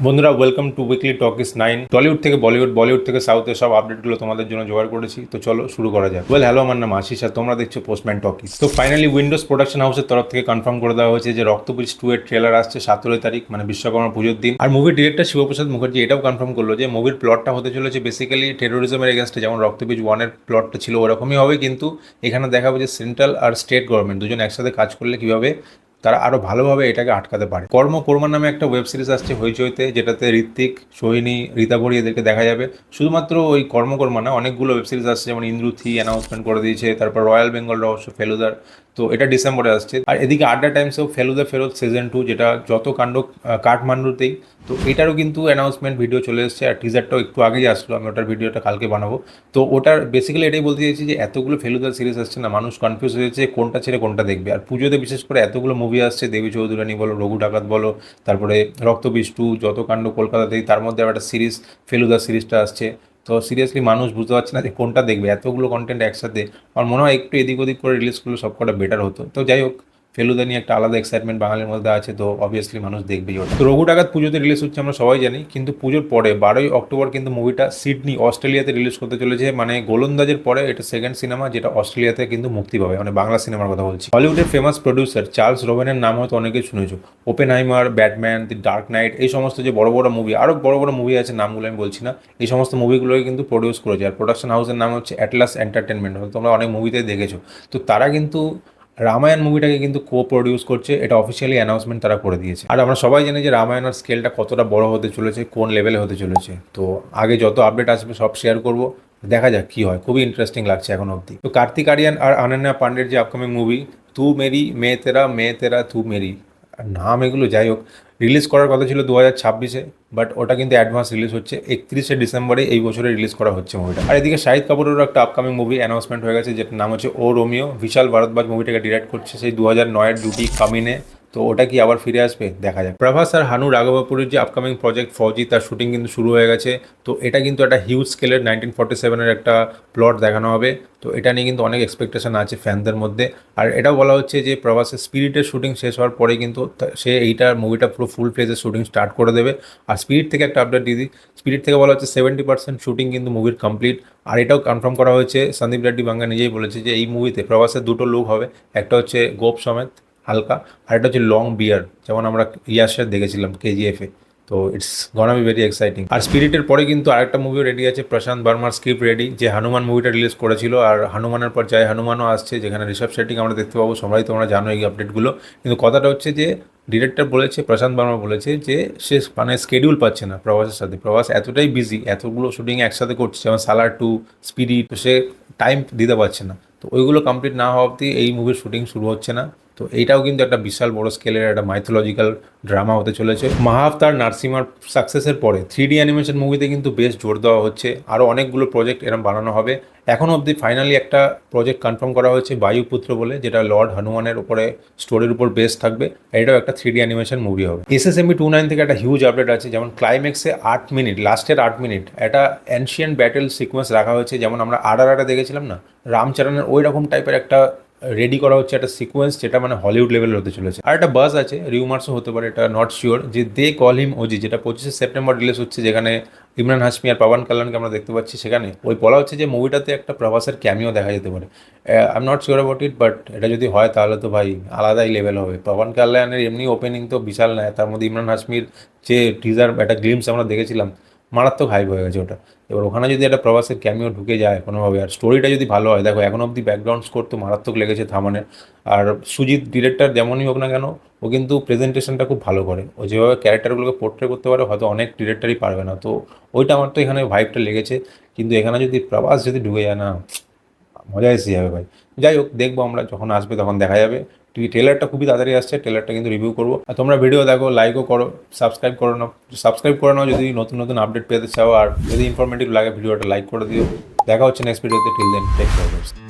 বন্ধুরা welcome to weekly talk is 9। Tollywood থেকে বলিউড, বলিউড থেকে সাউথের সব আপডেটগুলো তোমাদের জন্য জোগাড় করেছি। তো চলো শুরু করা যাক। হ্যালো, আমার নাম আশিস আর তোমরা দেখছো পোস্টম্যান টকিস। তো ফাইনালি উইন্ডোজ প্রোডাকশন হাউসের তরফ থেকে কনফার্ম করে দেওয়া হয়েছে যে রক্তবীজ 2 এর ট্রেলার আসছে 17 তারিখ, মানে বিশ্বকর্মা পুজোর দিন। আর মুভির ডিরেক্টর শিবপ্রসাদ মুখার্জি এটাও কনফার্ম করলো যে মুভির প্লটটা হতে চলেছে বেসিক্যালি টেরোরিজমের এগেনস্টে, যেমন রক্তবীজ 1 এর প্লটটা ছিল ওরকমই হবে, কিন্তু এখানে দেখাবে যে সেন্ট্রাল আর স্টেট গভর্নমেন্ট দুজন একসাথে কাজ করলে কিভাবে তারা আরও ভালোভাবে এটাকে আটকাতে পারে। কর্মা নামে একটা ওয়েব সিরিজ আসছে হইচইতে, যেটাতে ঋত্বিক, সোহিনী, রীতা ভরি এদেরকে দেখা যাবে। শুধুমাত্র ওই কর্মা না, অনেকগুলো ওয়েব সিরিজ আসছে, যেমন ইন্দ্রুথি অ্যানাউন্সমেন্ট করে দিয়েছে, তারপর রয়্যাল বেঙ্গল রহস্য ফেলুদার, তো এটা ডিসেম্বরে আসছে। আর এদিকে আড্ডা টাইমসেও ফেলুদা ফেরত সিজন 2, যেটা যত কাণ্ড কাঠমান্ডুতেই, তো এটারও কিন্তু অ্যানাউন্সমেন্ট ভিডিও চলে এসেছে। আর টিজারটাও একটু আগেই আসলো, আমি ওটার ভিডিওটা কালকে বানাবো। তো ওটার বেসিক্যালি এটাই বলতে চাইছি যে এতগুলো ফেলুদার সিরিজ আসছে না, মানুষ কনফিউজ হয়েছে কোনটা ছেড়ে কোনটা দেখবে। আর পুজোতে বিশেষ করে এতগুলো মুভি আসছে, দেবী চৌধুরানী বলো, রঘু ডাকাত বলো, তারপরে রক্তবীজ 2, যত কাণ্ড কলকাতাতেই, তার মধ্যে আবার একটা সিরিজ ফেলুদা সিরিজটা আসছে। তো সিরিয়াসলি মানুষ বুঝতে পারছে না যে কোনটা দেখবে, এতগুলো কন্টেন্ট একসাথে। আমার মনে হয় একটু এদিক ওদিক করে রিলিজ করলে সবকটা বেটার হতো। তো যাই হোক, ফেলুদা নিয়ে একটা আলাদা এক্সাইটমেন্ট বাঙালির মধ্যে আছে, তো অবভিয়াসলি মানুষ দেখবেই ওটা। তো রঘু ডাকাত পুজোতে রিলিজ হচ্ছে আমরা সবাই জানি, কিন্তু পুজোর পরে 12ই অক্টোবর কিন্তু মুভিটা সিডনি অস্ট্রেলিয়াতে রিলিজ করতে চলেছে। মানে গোলন্দাজের পরে এটা সেকেন্ড সিনেমা যেটা অস্ট্রেলিয়াতে কিন্তু মুক্তি পাবে, মানে বাংলা সিনেমার কথা বলছি। হলিউডের ফেমাস প্রডিউসার চার্লস রোভেনের নাম হয়তো অনেকেই শুনেছো। ওপেনহাইমার, ব্যাটম্যান, দি ডার্ক নাইট, এই সমস্ত যে বড় বড় মুভি, আরও বড় বড় মুভি আছে, নামগুলো আমি বলছি না, এই সমস্ত মুভিগুলোকে কিন্তু প্রডিউস করেছে। আর প্রোডাকশন হাউসের নাম হচ্ছে অ্যাটলাস এন্টারটেনমেন্ট, তোমরা অনেক মুভিতেই দেখেছো। তো তারা কিন্তু রামায়ণ মুভিটাকে কিন্তু কো প্রডিউস করছে, এটা অফিসিয়ালি অ্যানাউন্সমেন্ট তারা করে দিয়েছে। আর আমরা সবাই জানি যে রামায়ণের স্কেলটা কতটা বড় হতে চলেছে, কোন লেভেলে হতে চলেছে। তো আগে যত আপডেট আসবে সব শেয়ার করব, দেখা যাক কী হয়। খুবই ইন্টারেস্টিং লাগছে এখন অবধি। তো কার্তিক আরিয়ান আর অনন্যা পান্ডের যে আপকামিং মুভি তু মেরি মে তেরা তু মেরি, নাম এগুলো যাই হোক, রিলিজ করার কথা ছিল 2026-এ, বাট ওটা কিন্তু অ্যাডভান্স রিলিজ হচ্ছে 31শে ডিসেম্বরে এই বছরে রিলিজ করা হচ্ছে মুভিটা। আর এদিকে শাহিদ কাপুরেরও একটা আপকামিং মুভি অ্যানাউন্সমেন্ট হয়ে গেছে, যেটার নাম হচ্ছে ও রোমিও। বিশাল ভারদ্বাজ মুভিটাকে ডিরেক্ট করছে, সেই 2009-এর ডিউটি কামিনে। তো ওটা কি আবার ফিরে আসবে, দেখা যাক। প্রভাস আর হানু রাঘবাপুরের যে আপকামিং প্রজেক্ট ফৌজি, তার শুটিং কিন্তু শুরু হয়ে গেছে। তো এটা কিন্তু একটা হিউজ স্কেলের 1947-এর একটা প্লট দেখানো হবে। তো এটা নিয়ে কিন্তু অনেক এক্সপেকটেশন আছে ফ্যানদের মধ্যে। আর এটাও বলা হচ্ছে যে প্রভাসের স্পিরিটের শুটিং শেষ হওয়ার পরে কিন্তু সে এইটার মুভিটা পুরো ফুল ফ্লেজের শুটিং স্টার্ট করে দেবে। আর স্পিরিট থেকে একটা আপডেট দিয়ে দিই, স্পিরিট থেকে বলা হচ্ছে 70% শুটিং কিন্তু মুভির কমপ্লিট। আর এটাও কনফার্ম করা হয়েছে, সন্দীপ রেড্ডি বাঙ্গা নিজেই বলেছে যে এই মুভিতে প্রভাসের দুটো লুক হবে, একটা হচ্ছে গোপ সমেত হালকা, আর একটা হচ্ছে লং বিয়ার, যেমন আমরা ইয়াসের দেখেছিলাম কেজিএফে। তো it's gonna be very exciting. আর স্পিরিটের পরে কিন্তু আরেকটা মুভিও রেডি আছে, প্রশান্ত বর্মার স্ক্রিপ্ট রেডি, যে হনুমান মুভিটা রিলিজ করেছিল। আর হনুমানের পর জয় হনুমানও আসছে, যেখানে ঋষভ শেট্টিকে আমরা দেখতে পাবো। সবাই তোমরা জানো এই আপডেটগুলো, কিন্তু কথাটা হচ্ছে যে ডিরেক্টর বলেছে, প্রশান্ত বর্মা বলেছে যে সে মানে স্কেডিউল পাচ্ছে না প্রভাসের সাথে। প্রভাস এতটাই বিজি, এতগুলো শুটিং একসাথে করছে, যেমন সালার 2, স্পিরিট, তো সে টাইম দিতে পারছে না। তো ওইগুলো কমপ্লিট না হওয়া অবধি এই মুভির শুটিং শুরু হচ্ছে না। তো এইটাও কিন্তু একটা বিশাল বড় স্কেলের একটা মাইথোলজিক্যাল ড্রামা হতে চলেছে। মাহাবতার নার্সিমার সাকসেসের পরে 3D অ্যানিমেশন মুভিতে কিন্তু বেশ জোর দেওয়া হচ্ছে, আরও অনেকগুলো প্রজেক্ট এরম বানানো হবে। এখনও অবধি ফাইনালি একটা প্রজেক্ট কনফার্ম করা হয়েছে বায়ুপুত্র বলে, যেটা লর্ড হনুমানের উপরে স্টোরির উপর বেস থাকবে। এটাও একটা 3D অ্যানিমেশন মুভি হবে। SSMB 29 থেকে একটা হিউজ আপডেট আছে, যেমন ক্লাইম্যাক্সে 8 মিনিট, লাস্টের 8 মিনিট একটা অ্যানশিয়েন্ট ব্যাটেল সিকোয়েন্স রাখা হয়েছে, যেমন আমরা RRR দেখেছিলাম না, রামচরণের ওই রকম টাইপের একটা রেডি করা হচ্ছে একটা সিকোয়েন্স, যেটা মানে হলিউড লেভেলের হতে চলেছে। আর একটা বাস আছে, রিউমার্সও হতে পারে, এটা নট শিওর, যে দে কল হিম ওজি, যেটা 25শে সেপ্টেম্বর রিলিজ হচ্ছে, যেখানে ইমরান হাশমি আর পাওয়ান কাল্যাণকে আমরা দেখতে পাচ্ছি। সেখানে ওই বলা হচ্ছে যে মুভিটাতে একটা প্রভাসের ক্যামিও দেখা যেতে পারে। I am not sure about it, but এটা যদি হয় তাহলে তো ভাই আলাদাই লেভেল হবে। পাওয়ান কাল্যাণের এমনি ওপেনিং তো বিশাল নেয়, তার মধ্যে ইমরান হাশমির যে টিজার একটা গ্লিমস আমরা দেখেছিলাম, মারাত্মক হাইপ হয়ে গেছে ওটা। এবার ওখানে যদি একটা প্রভাসের ক্যামিও ঢুকে যায় কোনোভাবে, আর স্টোরিটা যদি ভালো হয়, দেখো এখন অবধি ব্যাকগ্রাউন্ড স্কোর তো মারাত্মক লেগেছে থামানের। আর সুজিত ডিরেক্টর যেমনই হোক না কেন, ও কিন্তু প্রেজেন্টেশনটা খুব ভালো করে, ও যেভাবে ক্যারেক্টারগুলোকে পোর্ট্রে করতে পারে হয়তো অনেক ডিরেক্টরই পারবে না। তো ওইটা আমার তো এখানে ভাইবটা লেগেছে, কিন্তু এখানে যদি প্রভাস যদি ঢুকে যায় না, মজা এসে যাবে ভাই। যাই হোক, দেখবো আমরা, যখন আসবে তখন দেখা যাবে। ট্রেলারটা খুবই তাড়াতাড়ি আসছে, ট্রেলারটা কিন্তু রিভিউ করবো। আর তোমরা ভিডিও দেখো, লাইকও করো, সাবস্ক্রাইব করে নাও যদি নতুন নতুন আপডেট পেতে চাও। আর যদি ইনফরমেটিভ লাগে ভিডিওটা লাইক করে দিও। দেখা হচ্ছে নেক্সট ভিডিওতে, টিল দেন টেক কেয়ার।